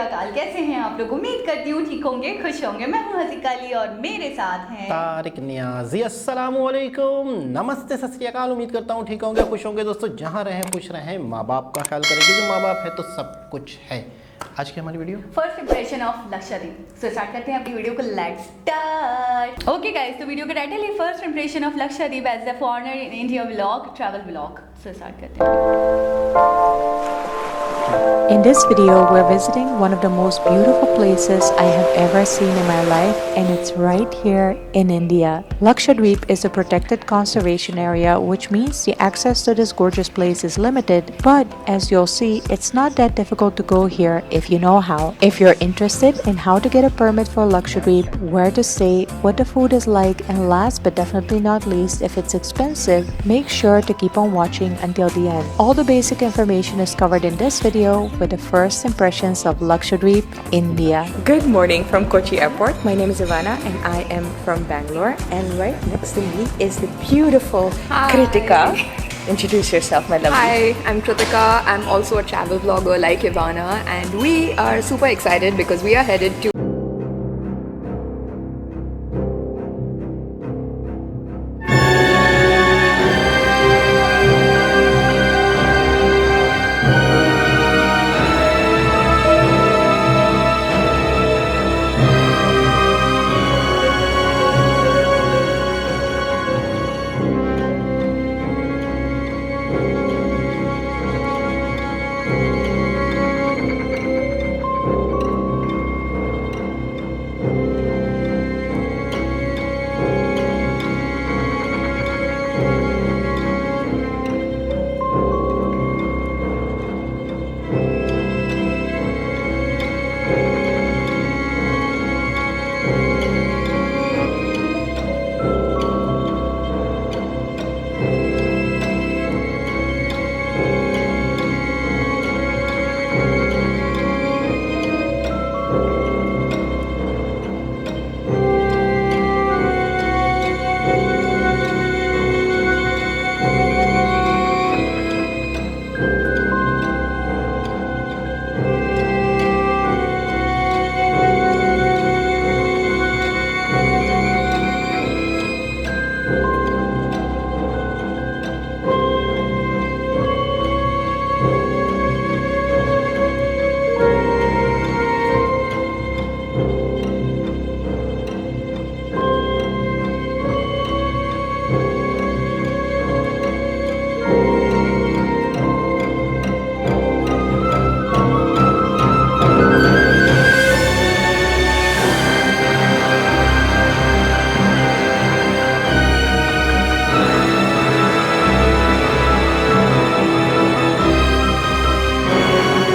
अकाल, कैसे हैं आप लोग? उम्मीद करती हूँ ठीक होंगे, खुश होंगे। मैं हूँ हसीका अली और मेरे साथ हैं तारिक नियाजी। अस्सलामुअलैकुम, नमस्ते, सत श्री अकाल। उम्मीद करता हूँ ठीक होंगे, खुश होंगे। दोस्तों, जहाँ रहें खुश रहें, माँ बाप का ख्याल करें क्योंकि माँ बाप है तो सब कुछ है। आज की हमारी video first impression of Lakshadweep. So start करते हैं अपनी वीडियो को। Let's start. ओके गाइस, तो वीडियो का टाइटल है first impression of Lakshadweep as a foreigner in India vlog, travel vlog. So start करते हैं। In this video, we're visiting one of the most beautiful places I have ever seen in my life, and it's right here in India. Lakshadweep is a protected conservation area, which means the access to this gorgeous place is limited, but as you'll see, it's not that difficult to go here if you know how. If you're interested in how to get a permit for Lakshadweep, where to stay, what the food is like, and last but definitely not least, if it's expensive, make sure to keep on watching until the end. All the basic information is covered in this video with the first impressions of Lakshadweep, India. Good morning from Kochi Airport. My name is Ivana and I am from Bangalore. And right next to me is the beautiful Kritika. Introduce yourself, my lovely. Hi, I'm Kritika. I'm also a travel vlogger like Ivana, and we are super excited because we are headed to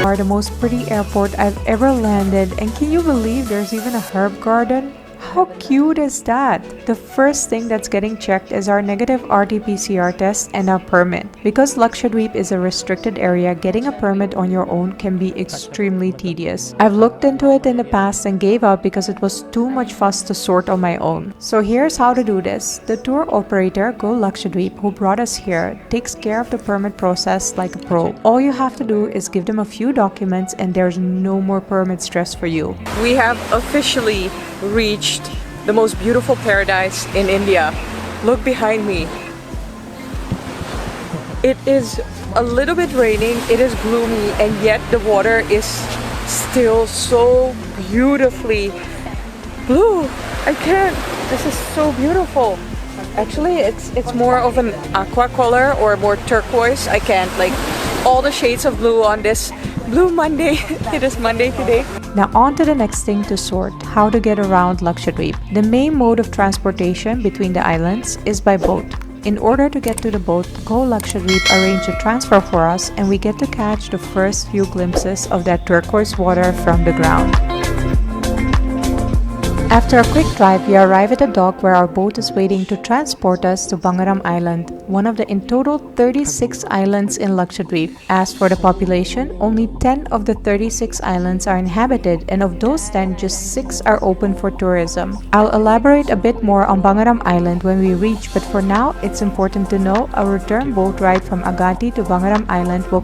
Are the most pretty airport I've ever landed, and can you believe there's even a herb garden? How cute is that? The first thing that's getting checked is our negative RT-PCR test and our permit. Because Lakshadweep is a restricted area, getting a permit on your own can be extremely tedious. I've looked into it in the past and gave up because it was too much fuss to sort on my own. So here's how to do this. The tour operator, Go Lakshadweep, who brought us here, takes care of the permit process like a pro. All you have to do is give them a few documents and there's no more permit stress for you. We have officially reached the most beautiful paradise in India. Look behind me. It is a little bit raining, it is gloomy, and yet the water is still so beautifully blue. I can't. This is so beautiful. Actually, it's more of an aqua color or more turquoise. I can't, like, all the shades of blue on this Blue Monday. It is Monday today. Now on to the next thing to sort, how to get around Lakshadweep. The main mode of transportation between the islands is by boat. In order to get to the boat, Go Lakshadweep arranged a transfer for us and we get to catch the first few glimpses of that turquoise water from the ground. After a quick drive, we arrive at a dock where our boat is waiting to transport us to Bangaram Island, one of the in total 36 islands in Lakshadweep. As for the population, only 10 of the 36 islands are inhabited, and of those 10, just 6 are open for tourism. I'll elaborate a bit more on Bangaram Island when we reach, but for now, it's important to know our return boat ride from Agati to Bangaram Island will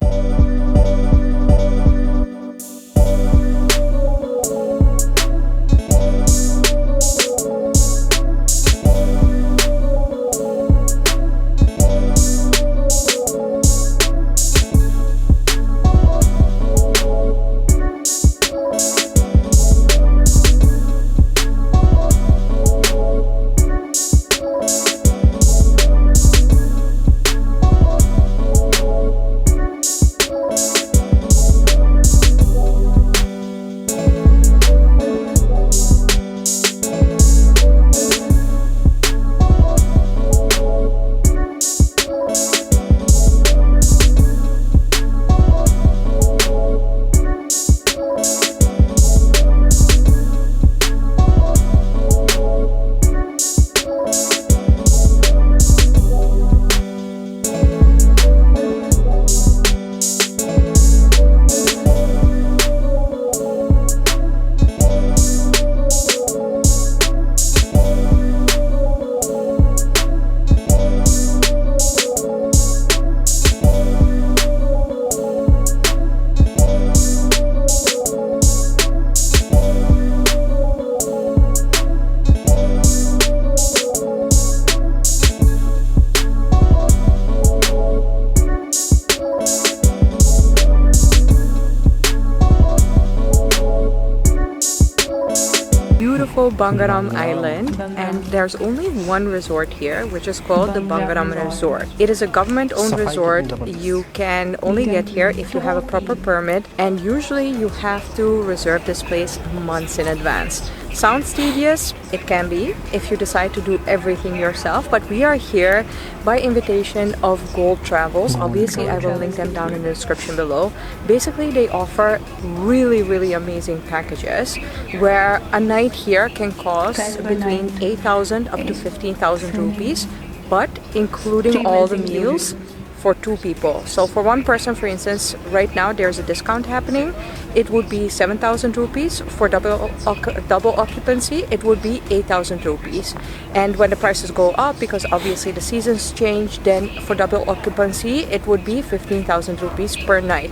beautiful Bangaram Island, and there's only one resort here, which is called the Bangaram Resort. It is a government-owned resort. You can only get here if you have a proper permit, and usually you have to reserve this place months in advance. Sounds tedious? It can be if you decide to do everything yourself, but we are here by invitation of Gold Travels. Obviously, I will link them down in the description below. Basically, they offer really amazing packages where a night here can cost between 8,000 up to 15,000 rupees, but including all the meals for 2 people. So for one person, for instance, right now there's a discount happening. It would be 7,000 rupees. For double occupancy, it would be 8,000 rupees. And when the prices go up, because obviously the seasons change, then for double occupancy, it would be 15,000 rupees per night,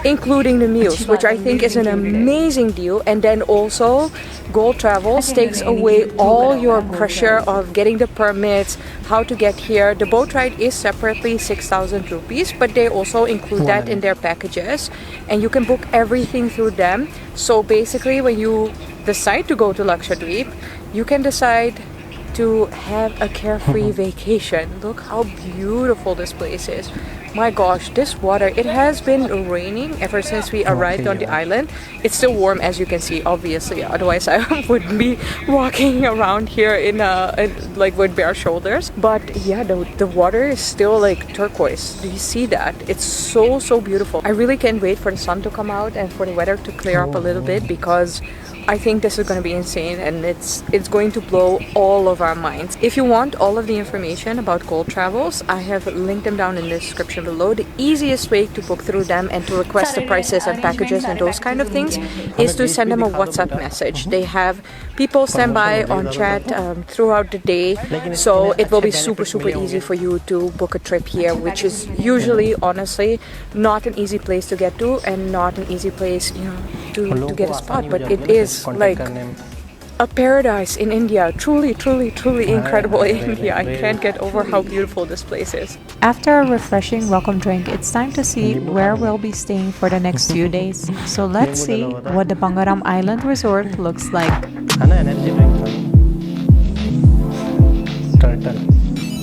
including the meals, which I think is an amazing deal. And then also Gold Travels takes away all your pressure of getting the permits, how to get here. The boat ride is separately 6,000 rupees, but they also include that in their packages, and you can book everything through them. So basically, when you decide to go to Lakshadweep, you can decide to have a carefree vacation. Look how beautiful this place is. My gosh, this water, it has been raining ever since we arrived on the island. It's still warm, as you can see, obviously, otherwise I wouldn't be walking around here in like with bare shoulders. But yeah, the water is still like turquoise. Do you see that? It's so beautiful. I really can't wait for the sun to come out and for the weather to clear up a little bit, because I think this is going to be insane, and it's going to blow all of our minds. If you want all of the information about Gold Travels, I have linked them down in the description below. The easiest way to book through them and to request the prices and packages and those kind of things is to send them a WhatsApp message. They have people stand by on chat throughout the day, so it will be super easy for you to book a trip here, which is usually, honestly, not an easy place to get to, and not an easy place, you know, to get a spot, but it is like a paradise in India. Truly incredible India. I can't get over how beautiful this place is. After a refreshing welcome drink, it's time to see where we'll be staying for the next few days. So let's see what the Bangaram Island Resort looks like.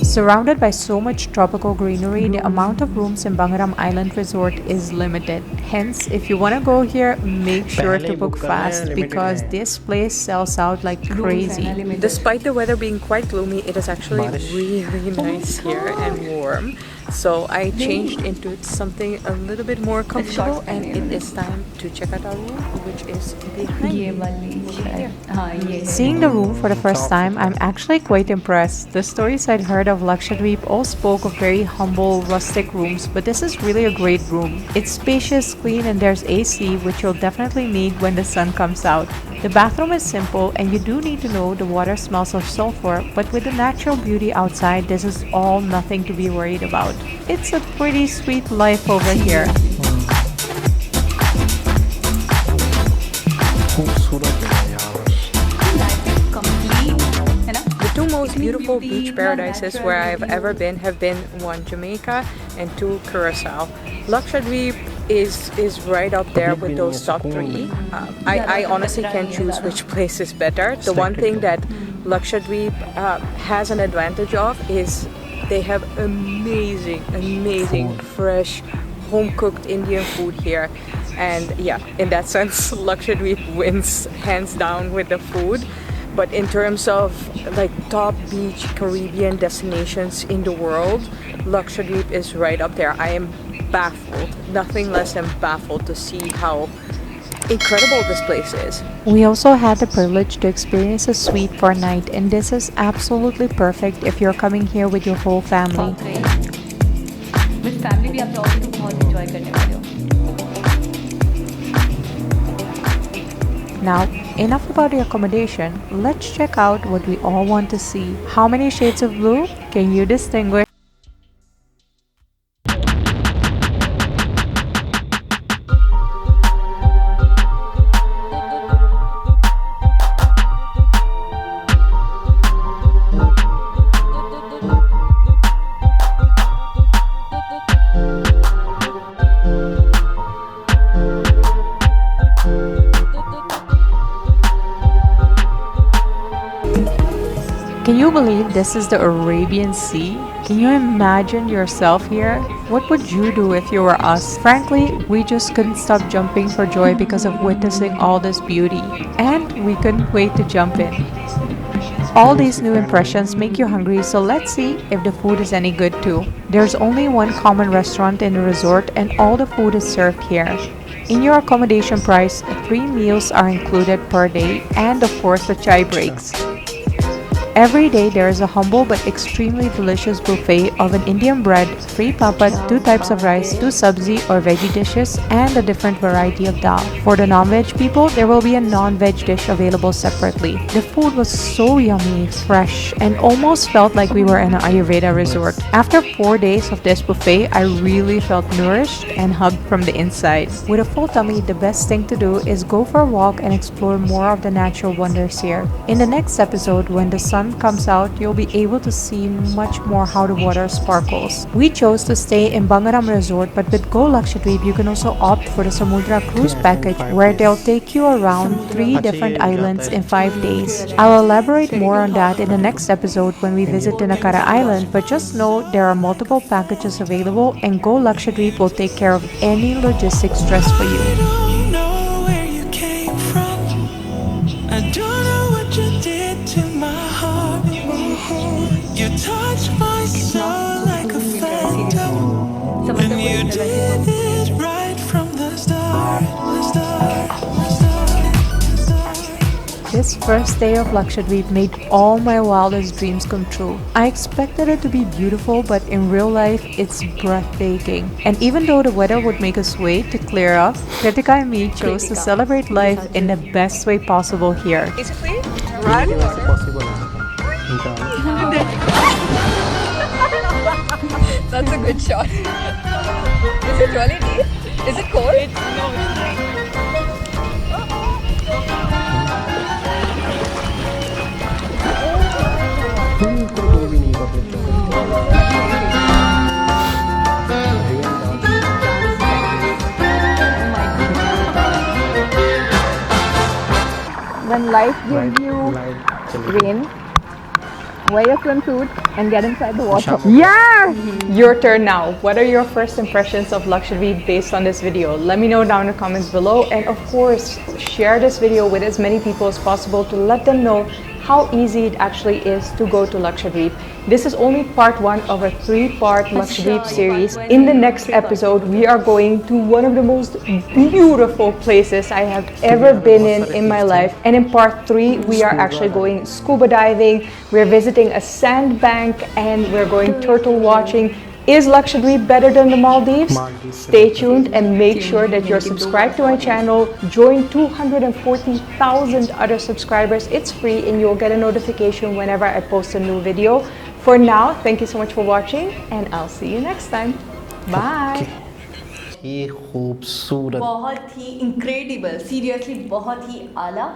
Surrounded by so much tropical greenery, the amount of rooms in Bangaram Island Resort is limited. Hence, if you want to go here, make sure to book fast, because this place sells out like crazy. Despite the weather being quite gloomy, it is actually really nice here and warm. So I changed into something a little bit more comfortable, and it is time to check out our room, which is behind me. Seeing the room for the first time, I'm actually quite impressed. The stories I'd heard of Lakshadweep all spoke of very humble, rustic rooms, but this is really a great room. It's spacious, clean, and there's AC, which you'll definitely need when the sun comes out. The bathroom is simple, and you do need to know the water smells of sulfur, but with the natural beauty outside, this is all nothing to be worried about. It's a pretty sweet life over here. The two most beautiful beach paradises where I've ever been have been one, Jamaica, and two, Curacao. Lakshadweep is right up there with those top 3. I honestly can't choose which place is better. The one thing that Lakshadweep has an advantage of is they have amazing fresh home-cooked Indian food here, and yeah, in that sense Lakshadweep wins hands down with the food. But in terms of like top beach Caribbean destinations in the world, Lakshadweep is right up there. I am baffled, nothing less than baffled, to see how incredible this place is. We also had the privilege to experience a suite for a night, and this is absolutely perfect if you're coming here with your whole family. With family भी आप जाओगे तो बहुत enjoy करने वाले हो. Now, enough about the accommodation. Let's check out what we all want to see. How many shades of blue can you distinguish? Can you believe this is the Arabian Sea? Can you imagine yourself here? What would you do if you were us? Frankly, we just couldn't stop jumping for joy because of witnessing all this beauty. And we couldn't wait to jump in. All these new impressions make you hungry, so let's see if the food is any good too. There's only one common restaurant in the resort and all the food is served here. In your accommodation price, 3 meals are included per day and of course the chai breaks. Every day there is a humble but extremely delicious buffet of an Indian bread, free papad, 2 types of rice, 2 sabzi or veggie dishes, and a different variety of dal. For the non-veg people, there will be a non-veg dish available separately. The food was so yummy, fresh, and almost felt like we were in an Ayurveda resort. After 4 days of this buffet, I really felt nourished and hugged from the inside. With a full tummy, the best thing to do is go for a walk and explore more of the natural wonders here. In the next episode, when the sun comes out, you'll be able to see much more how the water sparkles. We chose to stay in Bangaram Resort, but with Go Lakshadweep, you can also opt for the Samudra cruise package where they'll take you around 3 different islands in 5 days. I'll elaborate more on that in the next episode when we visit Tinakara Island, but just know there are multiple packages available and Go Lakshadweep will take care of any logistics stress for you. don't know where you came from. I don't know what you did to my heart. You touched my soul like a phantom. And you did it right from the start. This first day of Lakshadweep made all my wildest dreams come true. I expected it to be beautiful, but in real life, it's breathtaking. And even though the weather would make us wait to clear up, Kritika and me chose to celebrate life in the best way possible here. Basically, run. That's a good shot. Is it really deep? Is it cold? No, it's not. When life gives you rain, wear your swimsuit and get inside the water. Yeah! Your turn now. What are your first impressions of Lakshadweep based on this video? Let me know down in the comments below, and of course, share this video with as many people as possible to let them know how easy it actually is to go to Lakshadweep. This is only part 1 of a 3-part Lakshadweep series. In the next episode, we are going to one of the most beautiful places I have ever been in my life. And in part 3, we are actually going scuba diving, we're visiting a sandbank, and we're going turtle watching. Is Lakshadweep better than the Maldives? Stay tuned and make sure that you're subscribed to my channel. Join 240,000 other subscribers. It's free and you'll get a notification whenever I post a new video. For now, thank you so much for watching and I'll see you next time. Bye! ये खूबसूरत बहुत ही incredible, seriously बहुत ही आला,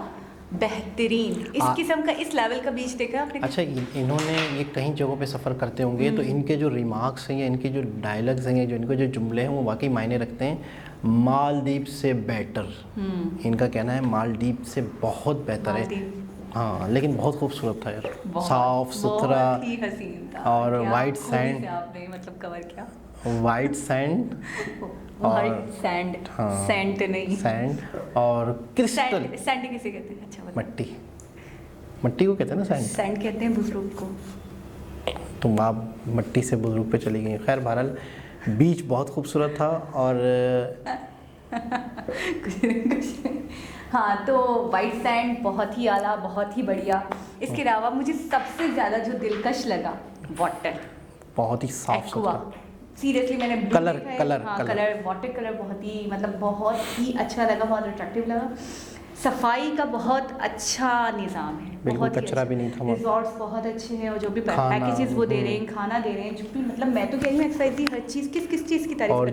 बेहतरीन इस किस्म का इस लेवल का बीच देखा आपने? अच्छा, इन्होंने ये कई जगहों पे सफ़र करते होंगे तो इनके जो रिमार्क्स हैं या इनके जो डायलॉग्स हैं, जो इनको जो जुमले हैं वो वाकई मायने रखते हैं। मालदीव से बेटर, इनका कहना है मालदीव से बहुत बेहतर है। हाँ, लेकिन बहुत खूबसूरत था यार, साफ सुथरा और वाइट सैंड। आपने मतलब कवर किया white sand white sand, sand नहीं, सैंड और क्रिस्टल। सैंड किसे कहते हैं? अच्छा मट्टी, मट्टी को कहते हैं ना सैंड। सैंड कहते हैं बुजुर्ग को। तुम आप मट्टी से बुजुर्ग पे चली गई। खैर बहरहाल बीच बहुत खूबसूरत था और हाँ, तो वाइट सैंड बहुत ही आला, बहुत ही बढ़िया। इसके अलावा मुझे सबसे ज़्यादा जो दिलकश लगा, वाटर बहुत ही साफ सुथरा। सीरियसली मैंने कलर वाटर कलर बहुत ही मतलब बहुत ही अच्छा लगा, बहुत अट्रैक्टिव लगा। सफाई का बहुत अच्छा निज़ाम है, बिल्कुल कचरा भी नहीं था। रिजॉर्ट्स बहुत अच्छे हैं और जो भी पैकेजेस वो दे रहे हैं, खाना दे रहे हैं, जो भी मतलब मैं तो कह रही हूँ एक्साइज थी हर चीज़। किस चीज़ की तारीफ? और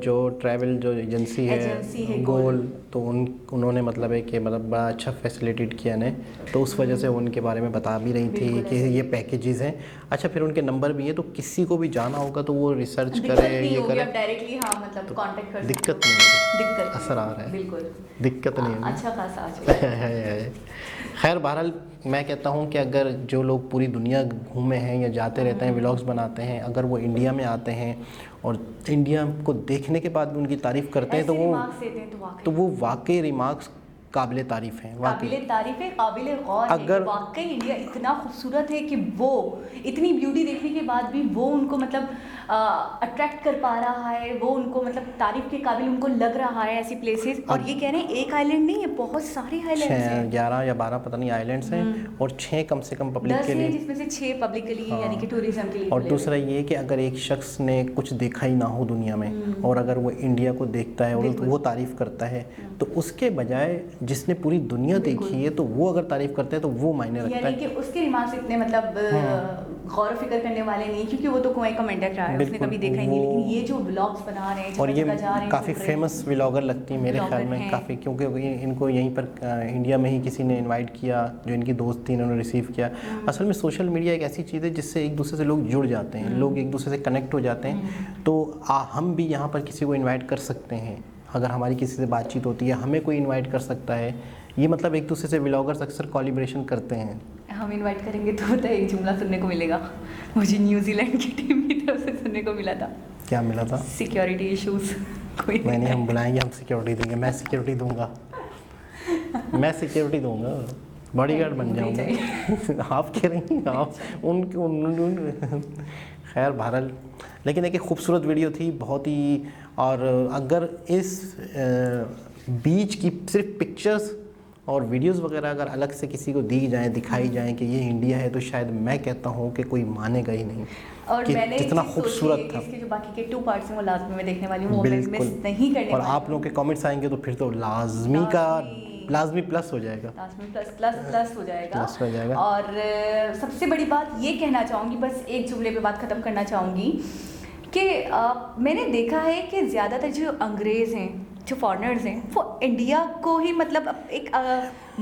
जो ट्रैवल जो एजेंसी है गोल, तो उन्होंने मतलब है कि मतलब बड़ा अच्छा फैसिलिटेट किया ने, तो उस वजह से उनके बारे में बता भी रही थी कि ये पैकेजेस हैं। अच्छा, फिर उनके नंबर भी हैं, तो किसी को भी जाना होगा तो वो रिसर्च करे, ये करे डायरेक्टली। हाँ, मतलब कांटेक्ट कर, दिक्कत नहीं है, दिक्कत असर आ रहा है, बिल्कुल दिक्कत नहीं है। अच्छा एहसास आ जाए। खैर बहरहाल मैं कहता हूँ कि अगर जो लोग पूरी दुनिया घूमे हैं या जाते रहते हैं, व्लॉग्स बनाते हैं, अगर वो इंडिया में आते हैं और इंडिया को देखने के बाद भी उनकी तारीफ़ करते हैं ऐसे रिमार्क्स देते हैं तो वो वाकई रिमार्क्स काबिले तारीफ़ हैं। काबिले तारीफ है, काबिले गौर है कि वाकई इंडिया इतना खूबसूरत है कि वो इतनी ब्यूटी देखने के बाद भी वो उनको मतलब अट्रैक्ट कर पा रहा है, वो उनको मतलब तारीफ के काबिल उनको लग रहा है ऐसी प्लेसेस। और ये कह रहे हैं एक आइलैंड नहीं है, बहुत सारे आइलैंड्स हैं, 11 या 12 पता नहीं आइलैंड्स हैं, और 6 कम से कम पब्लिक के लिए, जिसमें से 6 पब्लिकली यानी कि टूरिज्म के लिए। और दूसरा ये कि अगर एक शख्स ने कुछ देखा ही ना हो दुनिया में और अगर वो इंडिया को देखता है और वो तारीफ़ करता है, तो उसके बजाय जिसने पूरी दुनिया देखी है तो वो अगर तारीफ़ करते हैं तो वो मायने रखता है। यानी कि उसके रिमार्क्स इतने मतलब गौर फिक्र करने वाले नहीं, क्योंकि वो तो कुएं का मेंढक रहा है, उसने कभी देखा ही नहीं। लेकिन ये जो व्लॉग्स बना रहे हैं और ये काफ़ी फेमस व्लॉगर लगती है मेरे ख्याल में, काफ़ी, क्योंकि इनको यहीं पर इंडिया में ही किसी ने इनवाइट किया, जो इनकी दोस्त थी इन्होंने रिसीव किया। असल में सोशल मीडिया एक ऐसी चीज़ है जिससे एक दूसरे से लोग जुड़ जाते हैं, लोग एक दूसरे से कनेक्ट हो जाते हैं। तो हम भी यहाँ पर किसी को इन्वाइट कर सकते हैं, अगर हमारी किसी से बातचीत होती है हमें कोई इन्वाइट कर सकता है। ये मतलब एक दूसरे से व्लॉगर्स अक्सर कोलैबोरेशन करते हैं। हम इनवाइट करेंगे तो पता है एक जुमला सुनने को मिलेगा, मुझे न्यूजीलैंड की टीम की तरफ से सुनने को मिला था। क्या मिला था? Security issues. कोई नहीं, हम बुलाएंगे, हम सिक्योरिटी देंगे, मैं सिक्योरिटी दूंगा, मैं सिक्योरिटी दूंगा, बॉडीगार्ड बन जाऊंगा। आप कह रही हैं आप उन खैर बहरहाल, लेकिन एक खूबसूरत वीडियो थी बहुत ही। और अगर इस बीच की सिर्फ पिक्चर्स और वीडियोस वगैरह अगर अलग से किसी को दी जाएं, दिखाई जाएं कि ये इंडिया है, तो शायद मैं कहता हूँ कि कोई मानेगा ही नहीं। और कि मैंने कितना खूबसूरत था। इसके जो बाकी के 2 पार्ट्स हैं वो लास्ट में देखने वाली हूँ, वो मैं मिस नहीं करने वाली। और आप लोगों के कमेंट्स आएंगे तो फिर तो लाजमी प्लस हो जाएगा, प्लस हो जाएगा। और सबसे बड़ी बात ये कहना चाहूँगी, बस एक जुमले पे बात ख़त्म करना चाहूँगी कि मैंने देखा है कि ज़्यादातर जो अंग्रेज़ हैं, जो फॉरेनर्स हैं, वो इंडिया को ही मतलब एक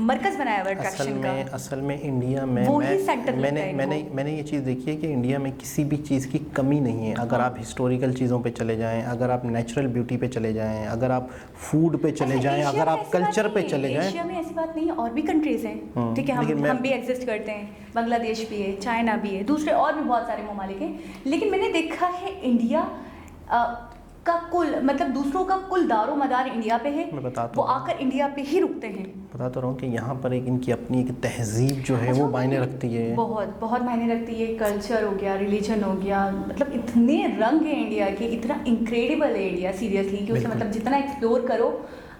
मरकज़ बनाया हुआ अट्रैक्शन का। असल में इंडिया में मैंने ये चीज़ देखी है कि इंडिया में किसी भी चीज़ की कमी नहीं है। अगर आप हिस्टोरिकल चीज़ों पे चले जाएं, अगर आप नेचुरल ब्यूटी पे चले जाएं, अगर आप फूड पे चले जाएं, अगर आप कल्चर पे चले जाएं। एशिया में ऐसी बात नहीं है, और भी कंट्रीज़ हैं, ठीक है, हम भी एग्जिस्ट करते हैं, बांग्लादेश भी है, चाइना भी है, दूसरे और भी बहुत सारे ममालिक हैं। लेकिन मैंने देखा है इंडिया का कुल मतलब दूसरों का कुल दारो मदार इंडिया पे है, वो आकर इंडिया पे ही रुकते हैं। बता तो रहा हूँ कि यहाँ पर एक इनकी अपनी एक तहजीब जो है वो मायने रखती है, बहुत मायने रखती है। कल्चर हो गया, रिलीजन हो गया, मतलब इतने रंग है इंडिया के, इतना इनक्रेडिबल है इंडिया सीरियसली कि उसे मतलब जितना एक्सप्लोर करो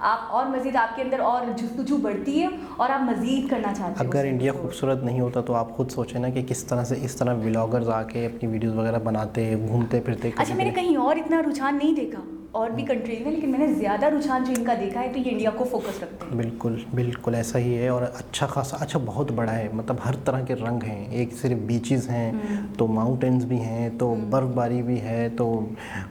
आप और मज़ीद आपके अंदर और जुस्तजू बढ़ती है और आप मज़ीद करना चाहते हो। अगर इंडिया खूबसूरत नहीं होता तो आप खुद सोचें ना कि किस तरह से इस तरह व्लॉगर्स आके अपनी वीडियोस वगैरह बनाते, घूमते फिरते। अच्छा, मैंने कहीं और इतना रुझान नहीं देखा और भी कंट्रीज में, लेकिन मैंने ज़्यादा रुझान जो इनका देखा है तो ये इंडिया को फोकस रखते हैं। बिल्कुल ऐसा ही है। और अच्छा खासा बहुत बड़ा है, मतलब हर तरह के रंग हैं, एक सिर्फ बीचेस हैं तो माउंटेन्स भी हैं, तो बर्फबारी भी है, तो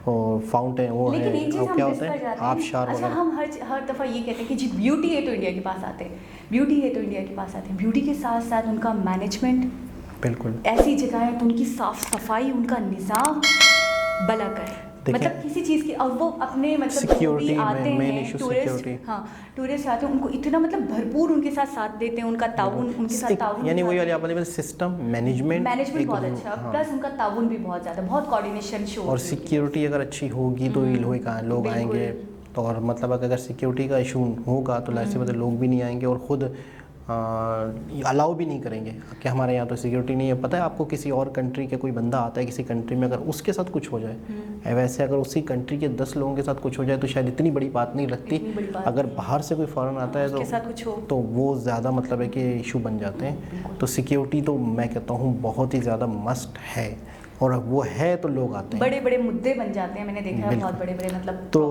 फाउंटेन वो है, क्या होता है आबशार वगैरह। हम हर दफ़ा ये कहते हैं कि जी ब्यूटी है तो इंडिया के पास आते हैं, ब्यूटी है तो इंडिया के पास आते हैं। ब्यूटी के साथ साथ उनका मैनेजमेंट, बिल्कुल ऐसी जगह है तो उनकी साफ़ सफाई, उनका निज़ाम बला कर, मतलब किसी चीज़ की। और वो अपने मतलब सिक्योरिटी आते हैं टूरिस्ट आते हैं, उनको इतना मतलब भरपूर उनके साथ देते हैं, उनका ताउन उनके साथ ताउन, यानी वही वाली आप बोले सिस्टम मैनेजमेंट बहुत अच्छा, प्लस उनका ताउन भी बहुत ज़्यादा, बहुत कोऑर्डिनेशन शो। और सिक्योरिटी अगर अच्छी होगी तो लोग आएंगे। तो और मतलब अगर सिक्योरिटी का इशू होगा तो लास्ट से लोग भी नहीं आएंगे और ख़ुद अलाउ भी नहीं करेंगे कि हमारे यहाँ तो सिक्योरिटी नहीं है। पता है आपको, किसी और कंट्री के कोई बंदा आता है किसी कंट्री में, अगर उसके साथ कुछ हो जाए, वैसे अगर उसी कंट्री के 10 लोगों के साथ कुछ हो जाए तो शायद इतनी बड़ी बात नहीं लगती। अगर बाहर से कोई फॉरेन आता है तो वो ज़्यादा मतलब है कि इशू बन जाते हैं। तो सिक्योरिटी तो मैं कहता हूँ बहुत ही ज़्यादा मस्ट है, और वो है तो लोग आते हैं, बड़े बड़े मुद्दे बन जाते हैं, मैंने देखा है बहुत बड़े मतलब। तो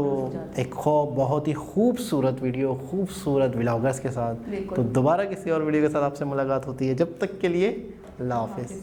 एक बहुत ही खूबसूरत वीडियो, खूबसूरत व्लॉगर्स के साथ, तो दोबारा किसी और वीडियो के साथ आपसे मुलाकात होती है। जब तक के लिए अल्लाह हाफिज़।